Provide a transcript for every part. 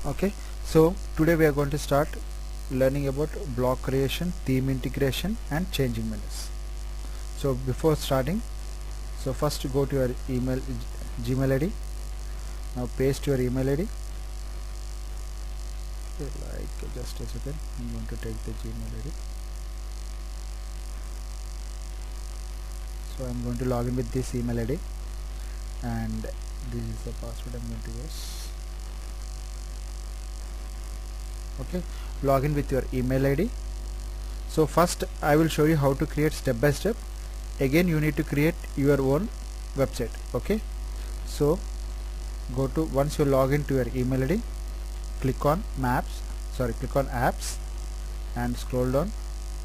Okay, so today we are going to start learning about block creation, theme integration and changing menus. So before starting, so first go to your email Gmail ID. Now paste your email ID. Like just a second, I'm going to take the Gmail ID. So I'm going to log in with this email ID and this is the password I'm going to use. Okay, log in with your email ID. So first I will show you how to create step by step. Again you need to create your own website. Okay, so go to, once you log into your email ID, click on click on apps and scroll down.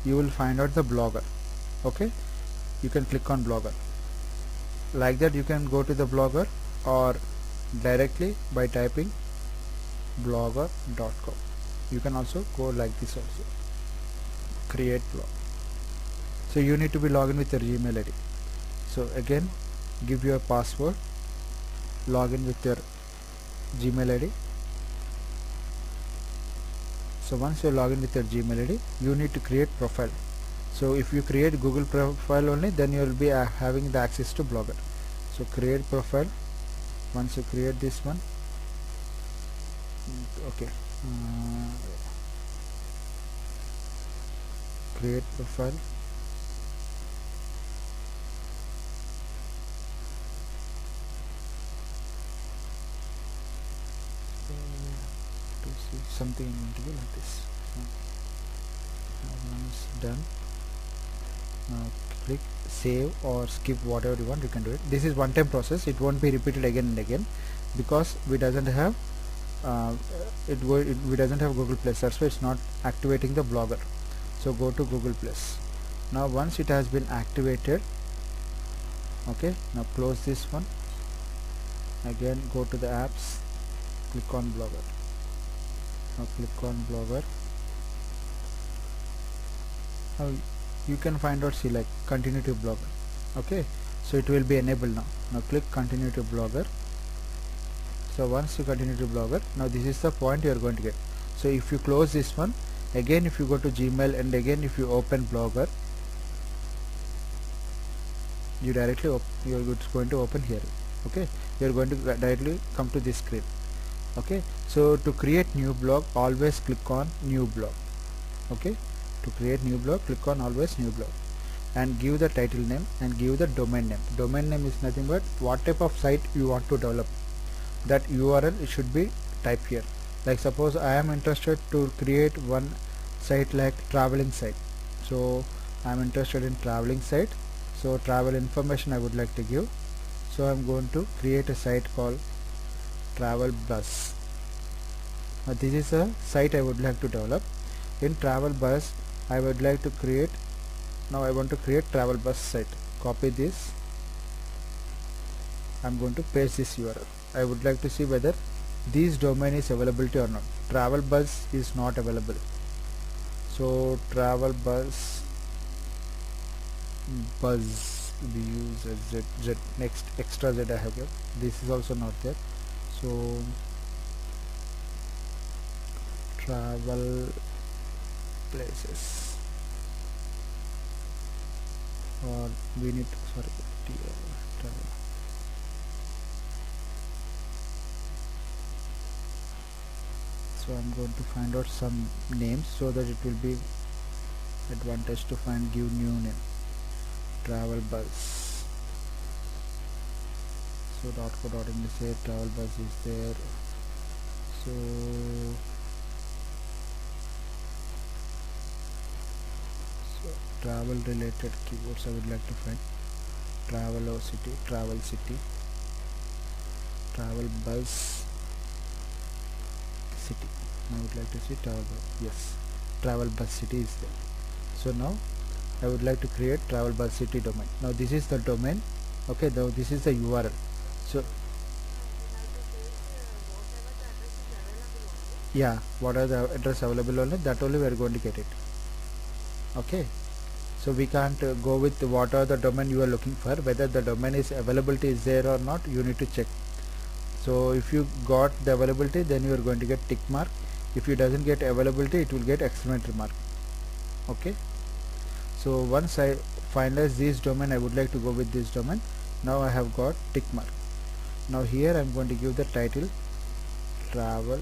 You will find out the Blogger. Okay, you can click on Blogger. Like that you can go to the Blogger or directly by typing blogger.com. You can also go like this also, create blog. So you need to be logged in with your Gmail ID. So again give your password, log in with your Gmail ID. So once you log in with your Gmail ID, you need to create profile. So if you create Google profile only, then you will be having the access to Blogger. So create profile. Once you create this one, okay, create profile. To see something going to be like this. Once done, now click save or skip, whatever you want you can do it. This is one time process, it won't be repeated again and again because we doesn't have we doesn't have Google Plus, that's why it's not activating the Blogger. So go to Google Plus. Now once it has been activated, okay, now close this one. Again go to the apps, click on Blogger. Now click on Blogger. Now you can find out, see, like continue to Blogger. Okay, so it will be enabled now. Now click continue to Blogger. So once you continue to Blogger, now this is the point you are going to get. So if you close this one, again if you go to Gmail and again if you open Blogger, you directly it's going to open here. Okay, you are going to directly come to this screen. Okay, so to create new blog, always click on new blog. Okay, to create new blog, click on always new blog and give the title name and give the domain name. Domain name is nothing but what type of site you want to develop. That URL it should be typed here. Like suppose I am interested to create one site like traveling site. So I am interested in traveling site. So travel information I would like to give. So I am going to create a site called Travel Bus. Now this is a site I would like to develop. In Travel Bus I would like to create, now I want to create Travel Bus site. Copy this. I am going to paste this URL. I would like to see whether this domain is availability or not. Travel Bus is not available. So Travel Bus we use Z next extra Z I have here. This is also not there. So travel places, or we need travel. So I'm going to find out some names so that it will be advantage to find give new name. Travel Bus. So .co.in is there, Travel Bus is there. So travel related keywords I would like to find. Travelocity, Travel City, Travel Bus City. I would like to see Travel Bus. Yes, Travel Bus City is there. So now I would like to create Travel Bus City domain. Now this is the domain. Okay, now this is the URL. So yeah, what are the address available only, that only we are going to get it. Okay, so we can't go with what are the domain you are looking for, whether the domain is availability is there or not, you need to check. So if you got the availability, then you are going to get tick mark. If you doesn't get availability, it will get exclamatory mark. Okay, so once I finalize this domain, I would like to go with this domain. Now I have got tick mark. Now here I am going to give the title travel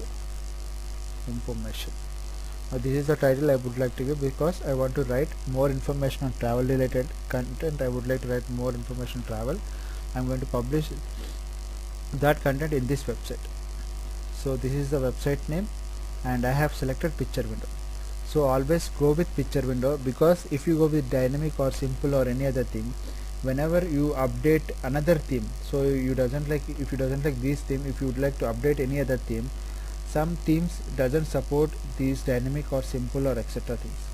information. Now this is the title I would like to give because I want to write more information on travel related content. I would like to write more information on travel. I'm going to publish that content in this website. So this is the website name, and I have selected picture window. So always go with picture window, because if you go with dynamic or simple or any other thing, whenever you update another theme, so you doesn't like, if you doesn't like this theme, if you would like to update any other theme, some themes doesn't support these dynamic or simple or etc things.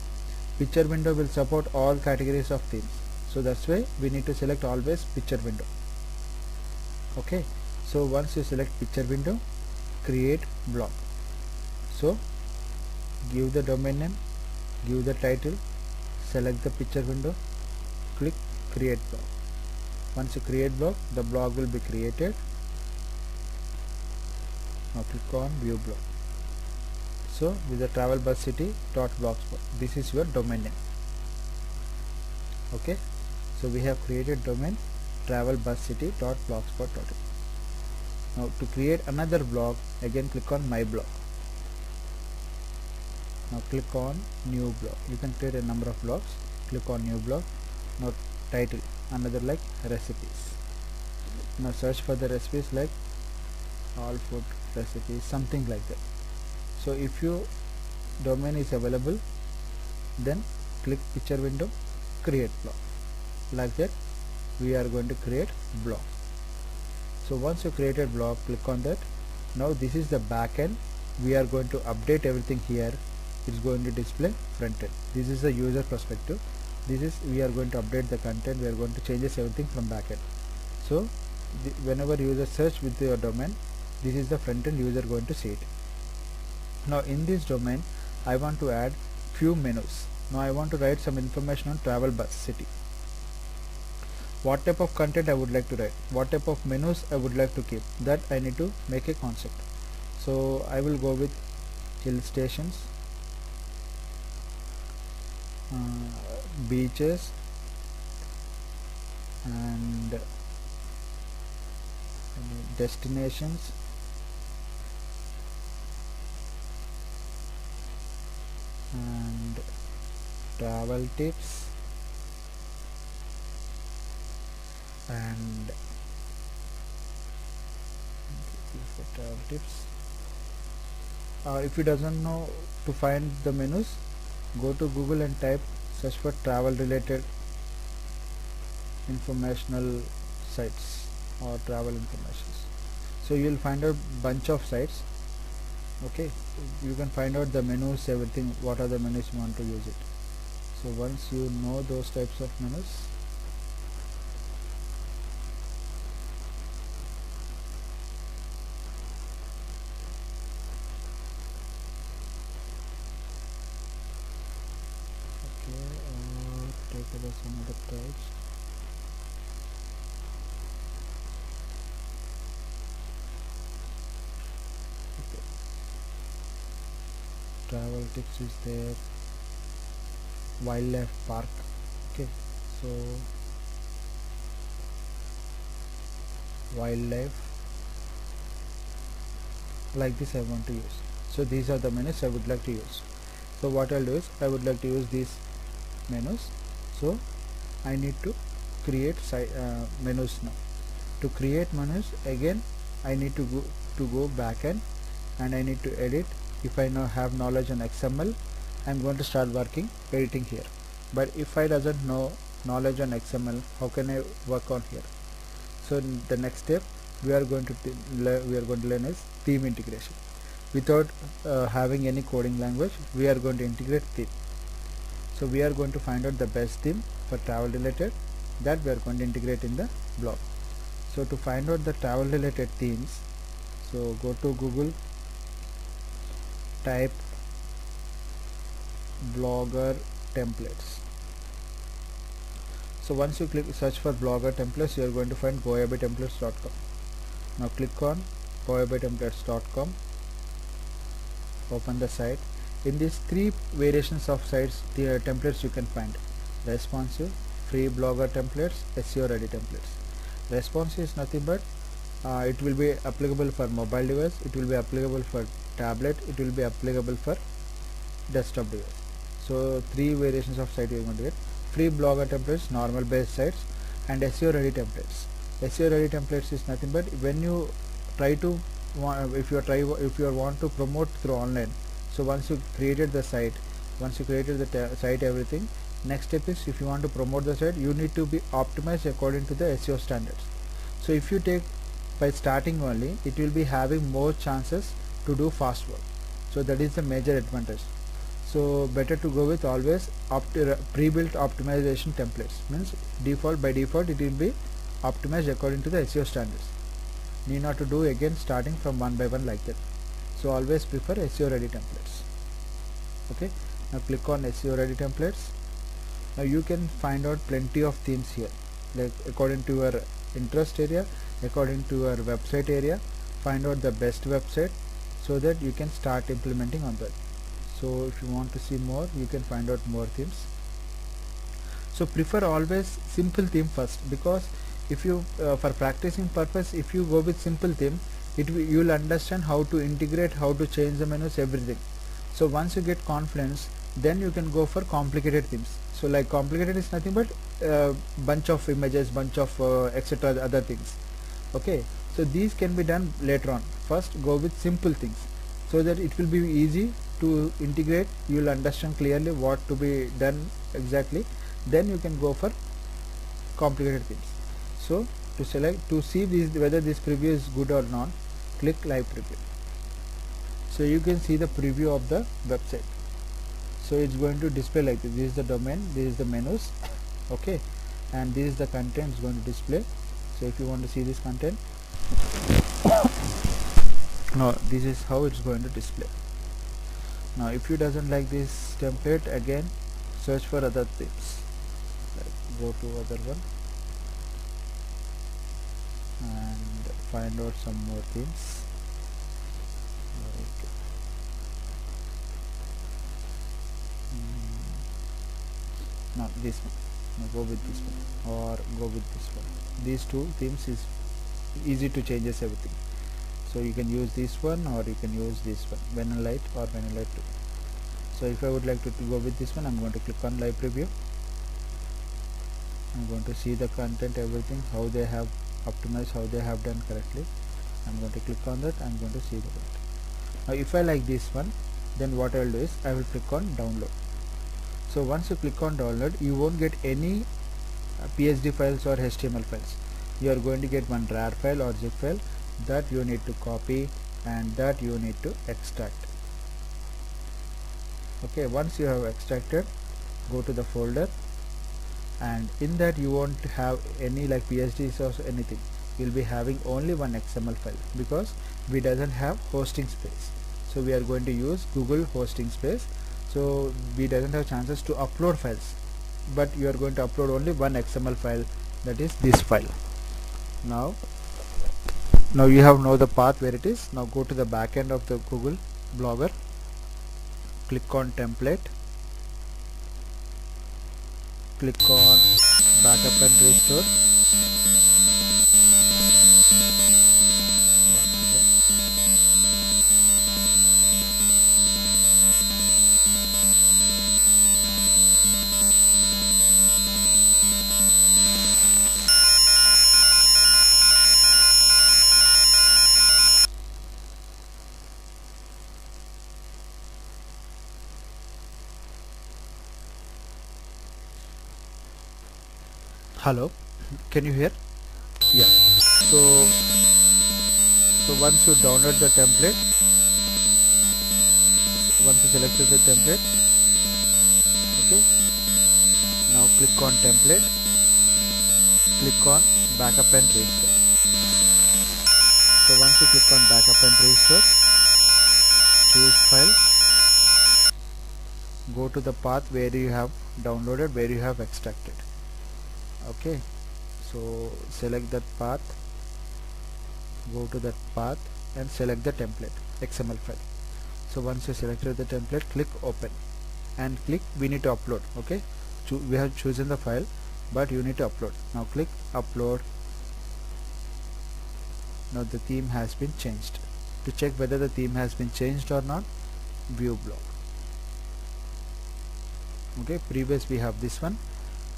Picture window will support all categories of themes, so that's why we need to select always picture window. Okay, so once you select picture window, create blog. So give the domain name, give the title, select the picture window, click create blog. Once you create blog, the blog will be created. Now click on view blog. So with the travelbuscity.blogspot, this is your domain name. Okay, so we have created domain travelbuscity.blogspot.in. Now to create another blog, again click on my blog. Now click on new blog. You can create a number of blogs. Click on new blog. Now title another like recipes. Now search for the recipes like all food recipes, something like that. So if your domain is available, then click picture window, create blog. Like that we are going to create blog. So once you created blog, click on that. Now this is the back end. We are going to update everything here. It's going to display front end. This is the user perspective. This is, we are going to update the content. We are going to change everything from back end. So whenever user search with your domain, this is the front end user going to see it. Now in this domain, I want to add few menus. Now I want to write some information on travel bus city. What type of content I would like to write, what type of menus I would like to keep, that I need to make a concept. So I will go with hill stations, beaches, and destinations, and travel tips, and travel tips. If you doesn't know to find the menus, go to Google and type, search for travel related informational sites or travel informations. So you will find a bunch of sites. Okay, you can find out the menus, everything, what are the menus you want to use it. So once you know those types of menus, take some other types. Okay. Travel tips is there, wildlife park. Okay, so wildlife, like this I want to use. So these are the menus I would like to use. So what I'll do is, I would like to use these menus. So I need to create menus now. To create menus, again I need to go back end, and I need to edit. If I now have knowledge on XML, I'm going to start working editing here. But if I doesn't know knowledge on XML, how can I work on here? So the next step we are going to learn is theme integration. Without having any coding language, we are going to integrate theme. So we are going to find out the best theme for travel related, that we are going to integrate in the blog. So to find out the travel related themes, so go to Google, type Blogger templates. So once you click search for Blogger templates, you are going to find goabitemplates.com. Now click on powerbitemplates.com. Open the site. In these three variations of sites, the templates you can find: responsive, free blogger templates, SEO ready templates. Responsive is nothing but it will be applicable for mobile device, it will be applicable for tablet, it will be applicable for desktop device. So three variations of site you are going to get: free blogger templates, normal based sites, and SEO ready templates. SEO ready templates is nothing but when you try to if you want to promote through online. So once you created the site, site, everything, next step is, if you want to promote the site, you need to be optimized according to the SEO standards. So if you take by starting only, it will be having more chances to do fast work. So that is the major advantage. So better to go with always pre-built optimization templates, means by default it will be optimized according to the SEO standards. Need not to do again starting from one by one like that. So always prefer SEO ready templates. Okay, now click on SEO ready templates. Now you can find out plenty of themes here, like according to your interest area, according to your website area. Find out the best website so that you can start implementing on that. So if you want to see more, you can find out more themes. So prefer always simple theme first, because if you for practicing purpose, if you go with simple theme, you will understand how to integrate, how to change the menus, everything. So once you get confidence, then you can go for complicated themes. So like complicated is nothing but bunch of images, bunch of etc. other things. Okay, so these can be done later on. First go with simple things so that it will be easy to integrate. You will understand clearly what to be done exactly. Then you can go for complicated themes. So to see whether this preview is good or not, click live preview. So you can see the preview of the website. So it's going to display like this. This is the domain, this is the menus, okay, and this is the content is going to display. So if you want to see this content, now this is how it's going to display. Now if you doesn't like this template, again search for other themes, like go to other one and find out some more themes. Now this one, now go with this one or go with this one. These two themes is easy to changes everything. So you can use this one or you can use this one, Vanillite or Vanillite 2. So if I would like to go with this one, I'm going to click on live preview. I'm going to see the content, everything, how they have optimized, how they have done correctly. I'm going to click on that. I'm going to see the content. Now if I like this one, then what I will do is I will click on download. So once you click on download, you won't get any PSD files or HTML files. You are going to get one RAR file or zip file that you need to copy and that you need to extract. Okay, once you have extracted, go to the folder, and in that you won't have any like PSDs or anything. You'll be having only one XML file because we doesn't have hosting space. So we are going to use Google hosting space. So we doesn't have chances to upload files, but you are going to upload only one XML file, that is this file. Now you have know the path where it is. Now go to the back end of the Google Blogger, click on template, click on backup and restore. Hello, can you hear? Yeah. So once you download the template, once you selected the template, okay, now click on template, click on backup and restore. So once you click on backup and restore, choose file, go to the path where you have downloaded, where you have extracted. Okay, so select that path, go to that path, and select the template XML file. So once you selected the template, click open and click we need to upload. Okay, we have chosen the file, but you need to upload. Now click upload. Now the theme has been changed. To check whether the theme has been changed or not, view blog. Okay, previous we have this one,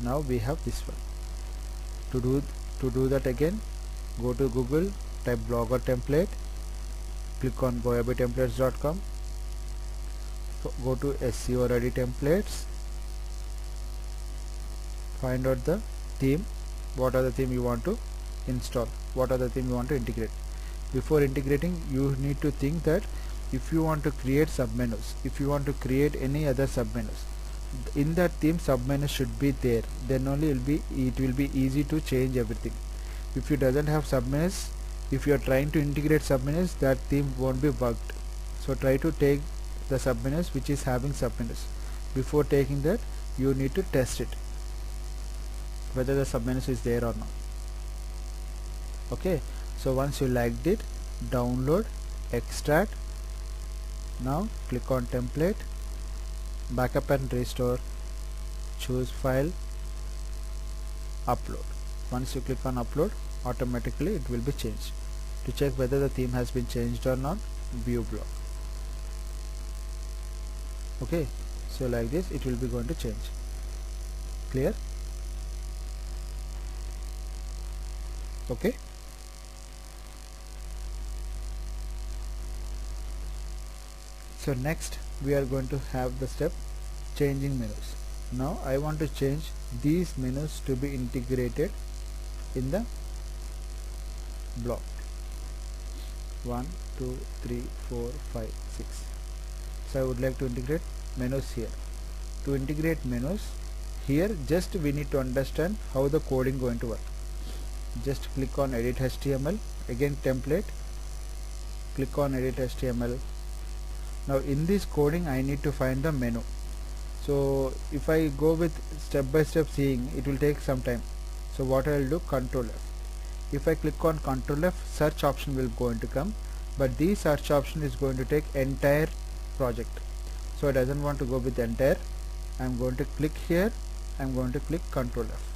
now we have this one. To do that again, go to Google, type blogger template, click on goyabitemplates.com, go to SEO ready templates, find out the theme, what are the theme you want to install, what are the theme you want to integrate. Before integrating, you need to think that if you want to create submenus, if you want to create any other submenus, in that theme submenu should be there, then only it will be easy to change everything. If you doesn't have submenus, if you are trying to integrate submenus, that theme won't be worked. So try to take the submenus which is having submenus. Before taking that, you need to test it whether the submenus is there or not. Okay, so once you liked it, download, extract. Now click on template, backup and restore, choose file, upload. Once you click on upload, automatically it will be changed. To check whether the theme has been changed or not, view blog. Okay, so like this it will be going to change. Clear? Okay. So next we are going to have the step changing menus. Now I want to change these menus to be integrated in the blog. 1 2 3 4 5 6. So I would like to integrate menus here. To integrate menus here, just we need to understand how the coding going to work. Just click on edit HTML, again template, click on edit HTML. Now in this coding I need to find the menu. So if I go with step by step seeing, it will take some time. So what I will do, Control F. If I click on Control F, search option will going to come, but this search option is going to take entire project. So I doesn't want to go with entire. I am going to click here, I am going to click Control F.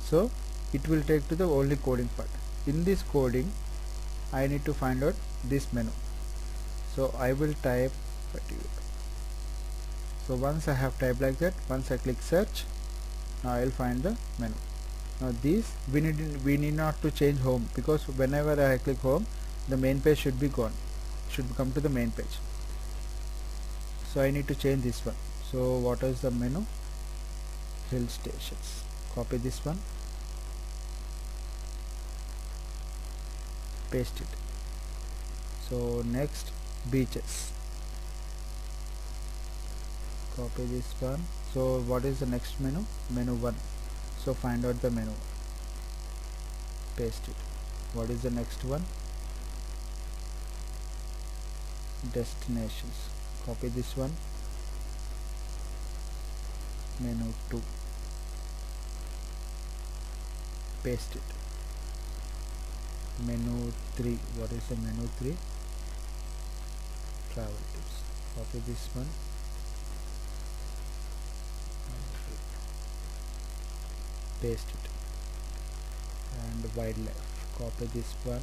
So it will take to the only coding part. In this coding I need to find out this menu. So I will type particular. So once I have typed like that, once I click search, now I will find the menu. Now this we need not to change home, because whenever I click home, the main page should be gone, should come to the main page. So I need to change this one. So what is the menu? Hill stations. Copy this one, paste it. So next, beaches. Copy this one. So what is the next menu? Menu 1. So find out the menu, paste it. What is the next one? Destinations. Copy this one. Menu 2, paste it. Menu 3. What is the menu 3? Travel tips. Copy this one. Paste it. And wildlife. Copy this one.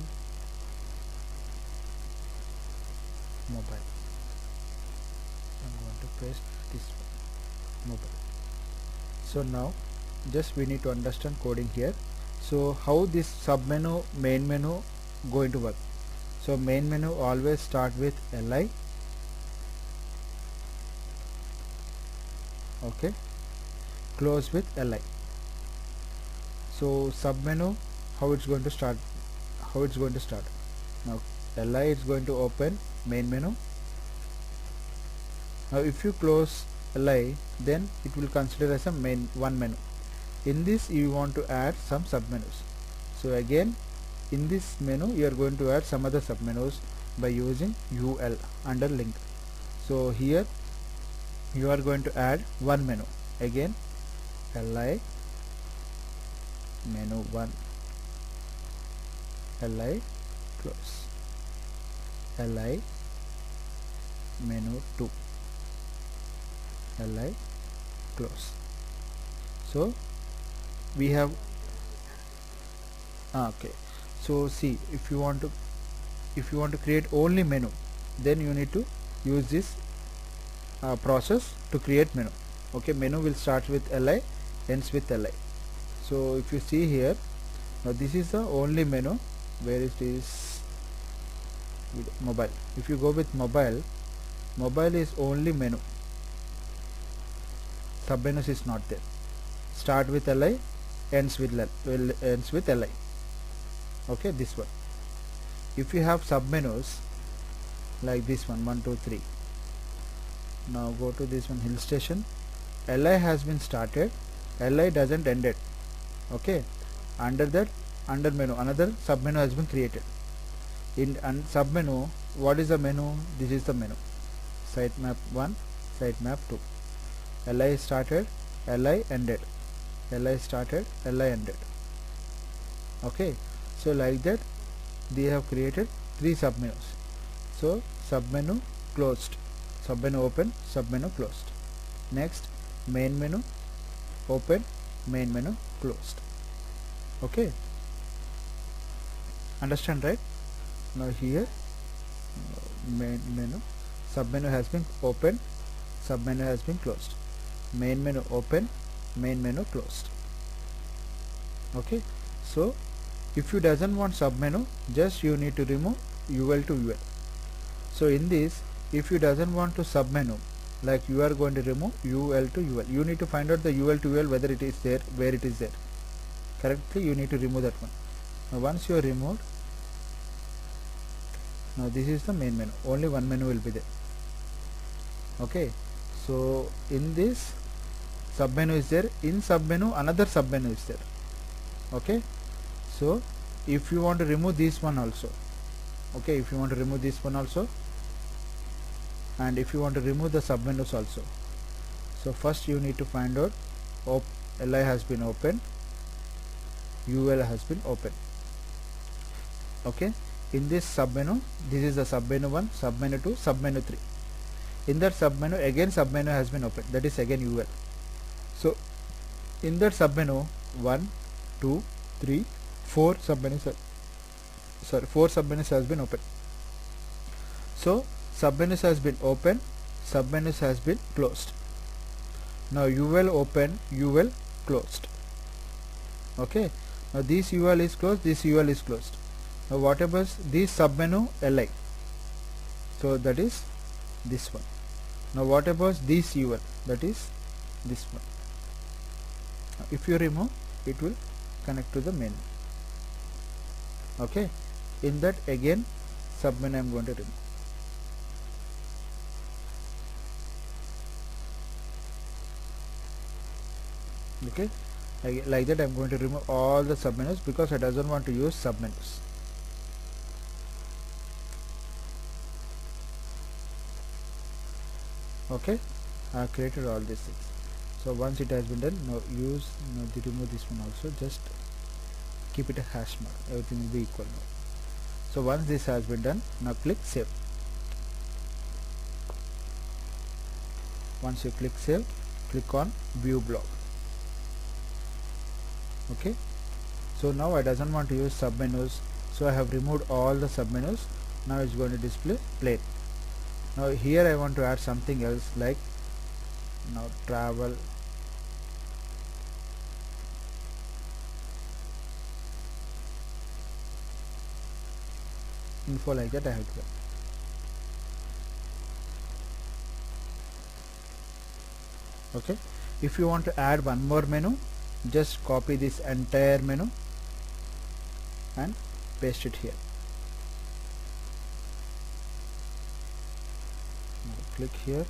Mobile. I'm going to paste this one. Mobile. So now just we need to understand coding here. So how this submenu, main menu going to work? So main menu always start with li. Okay, close with li. So submenu, how it's going to start? Now li is going to open main menu. Now if you close li, then it will consider as a main one menu. In this you want to add some submenus. So again in this menu you are going to add some other submenus by using ul under link. So here you are going to add one menu. Again li menu 1, li close. li menu 2, li close. So we have okay. So see, if you want to create only menu, then you need to use this process to create menu. Okay, menu will start with li, ends with li. So if you see here, now this is the only menu where it is with mobile. If you go with mobile, mobile is only menu, submenus is not there. Start with li, ends with li. Okay, this one. If you have submenus like this one, 1 2 3, now go to this one, hill station. li has been started, li doesn't end it. Okay, under that, under menu, another submenu has been created. In submenu, what is the menu? This is the menu. Sitemap 1, sitemap 2. li started, li ended, li started, li ended. Okay, so like that they have created 3 submenus. So submenu closed, submenu open, submenu closed. Next, main menu open, main menu closed. Okay, understand, right? Now here main menu, submenu has been opened, submenu has been closed, main menu open, main menu closed. Okay, so if you doesn't want submenu, just you need to remove ul to ul. So in this, if you doesn't want to submenu, like you are going to remove ul to ul, you need to find out the ul to ul whether it is there, where it is there. Correctly, you need to remove that one. Now once you are removed, now this is the main menu, only one menu will be there. Okay, so in this submenu is there, in submenu another submenu is there. Okay, so if you want to remove this one also, okay, if you want to remove this one also, and if you want to remove the submenus also, so first you need to find out li has been opened, ul has been opened. Okay, in this submenu, this is the submenu 1, submenu 2, submenu 3. In that submenu, again submenu has been opened, that is again ul. So in that submenu, 1 2 3 4 submenus, sorry, 4 submenus has been opened. So submenus has been opened, submenus has been closed. Now ul open, ul closed. Okay, now this ul is closed, this ul is closed. Now whatever this submenu li, so that is this one. Now what about this ul, that is this one. Now if you remove, it will connect to the main. Okay, in that again submenu I am going to remove. Okay, like that I am going to remove all the submenus because I doesn't want to use submenus. Okay, I have created all these things. So once it has been done, now remove this one also, just keep it a hash mark, everything will be equal now. So once this has been done, now click save. Once you click save, click on view block. Okay, so now I doesn't want to use submenus, so I have removed all the submenus. Now it's going to display plain. Now here I want to add something else, like now travel, info, like that I have to. Okay, if you want to add one more menu, just copy this entire menu and paste it here. Now click here,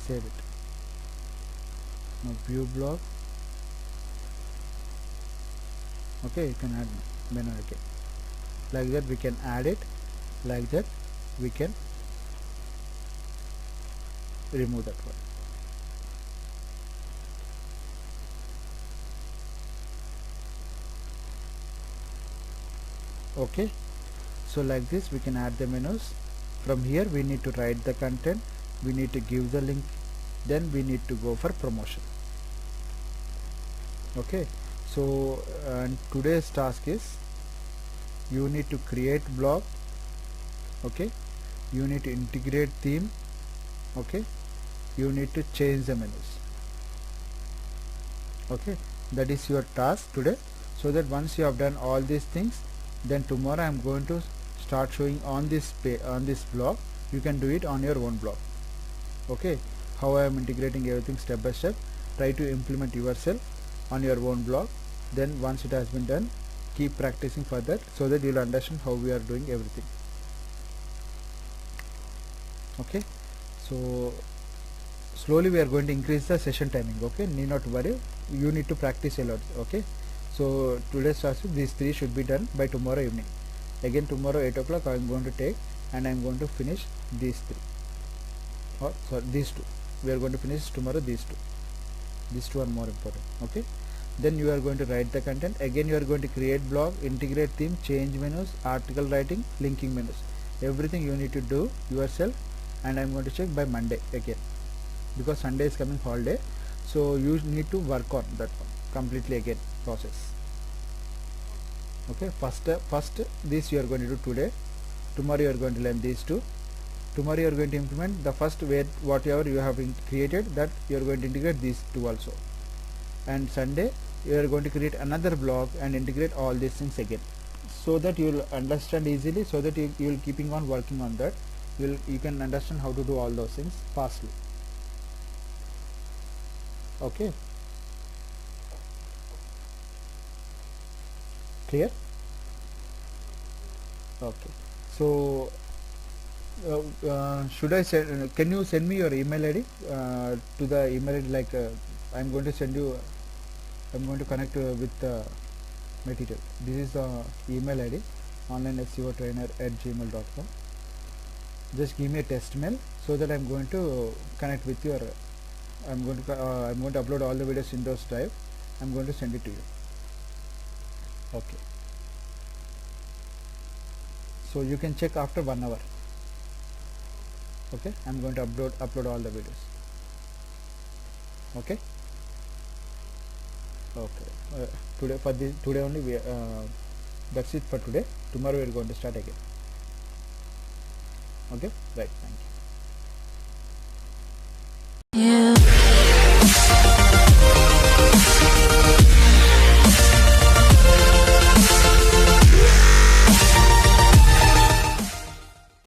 save it. Now view block. Okay, you can add menu again, like that we can add it, like that we can remove that one. Okay, so like this we can add the menus. From here we need to write the content, we need to give the link, then we need to go for promotion. Okay, so today's task is you need to create blog. Okay, you need to integrate theme. Okay, you need to change the menus. Okay, that is your task today. So that once you have done all these things, then tomorrow I am going to start showing on this blog. You can do it on your own blog. Okay, how I am integrating everything step by step. Try to implement yourself on your own blog. Then once it has been done, keep practicing for that, so that you will understand how we are doing everything. Okay, so slowly we are going to increase the session timing. Okay, need not worry, you need to practice a lot. Okay, so today's task, these three should be done by tomorrow evening. Again tomorrow 8 o'clock I am going to take, and I am going to finish these three, or sorry, these two. We are going to finish tomorrow these two are more important. Okay, then you are going to write the content. Again you are going to create blog, integrate theme, change menus, article writing, linking menus. Everything you need to do yourself, and I am going to check by Monday again, because Sunday is coming holiday. So you need to work on that one completely again process. Okay, first this you are going to do today. Tomorrow you are going to learn these two. Tomorrow you are going to implement the first way, whatever you have created, that you are going to integrate these two also. And Sunday you are going to create another blog and integrate all these things again, so that you will understand easily, so that you will keeping on working on that. You can understand how to do all those things fastly. Okay, clear? Okay, so should I send, can you send me your email ID to the email ID, like I'm going to send you, I'm going to connect with material. This is the email ID, onlineSEOtrainer@gmail.com. Just give me a test mail, so that I'm going to connect with your, I'm going to upload all the videos in those drive. I'm going to send it to you. Okay, so you can check after 1 hour. Okay, I'm going to upload all the videos. Okay, okay, today for this, today only we that's it for today. Tomorrow we are going to start again. Okay, right, thank you.